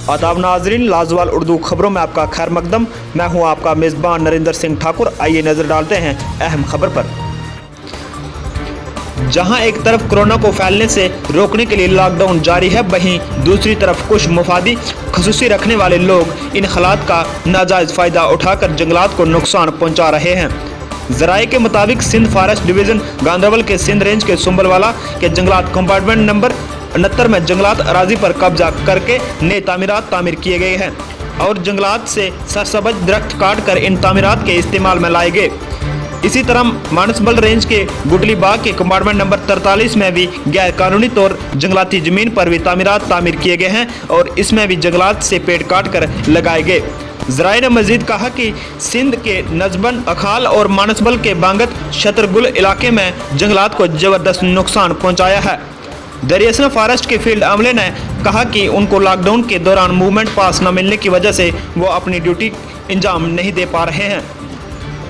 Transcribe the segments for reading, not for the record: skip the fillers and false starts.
आदाब नाजरीन, लाजवाल उर्दू खबरों में आपका खैर मकदम। मैं हूं आपका मेज़बान नरेंद्र सिंह ठाकुर। आइए नज़र डालते हैं अहम खबर पर। जहां एक तरफ कोरोना को फैलने से रोकने के लिए लॉकडाउन जारी है, वहीं दूसरी तरफ कुछ मुफादी खसूसी रखने वाले लोग इन हालात का नाजायज़ फ़ायदा उठाकर जंगलात को नुकसान पहुंचा रहे हैं। ज़राए के मुताबिक सिंध फॉरेस्ट डिवीज़न गांधरबल के सिंध रेंज के सुंबलवाला के जंगलात कंपार्टमेंट नंबर 69 में जंगलात अराजी पर कब्जा करके नए तामीरात तामीर किए गए हैं और जंगलात से सरसब्ज दरख्त काट कर इन तामीरात के इस्तेमाल में लाए गए। इसी तरह मानसबल रेंज के गुटली बाग के कंपार्टमेंट नंबर 43 में भी गैर कानूनी तौर जंगलाती जमीन पर भी तामीरात तामीर किए गए हैं और इसमें भी जंगलात से पेड़ काट कर लगाए गए। ज़राए ने मजीद कहा कि सिंध के नजबन अखाल और मानसबल के बांगत शतरगुल इलाके में जंगलात को ज़बरदस्त नुकसान पहुँचाया है। दरियासना फॉरेस्ट के फील्ड अमले ने कहा कि उनको लॉकडाउन के दौरान मूवमेंट पास न मिलने की वजह से वो अपनी ड्यूटी अंजाम नहीं दे पा रहे हैं।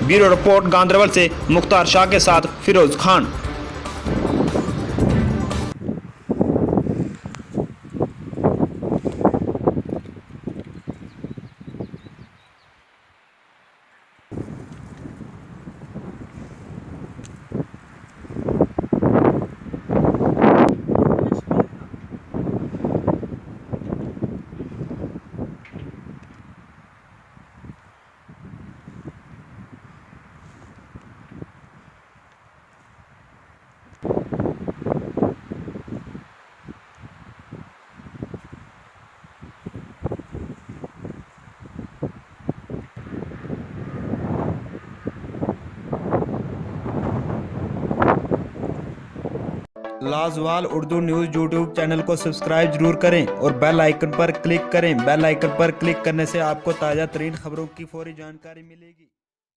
ब्यूरो रिपोर्ट गांधरबल से मुख्तार शाह के साथ Firoz Khan. Lajawal Urdu news YouTube channel को सब्सक्राइब जरूर करें और बेल आइकन पर क्लिक करें। बेल आइकन पर क्लिक करने से आपको ताज़ा तरीन खबरों की फौरी जानकारी मिलेगी।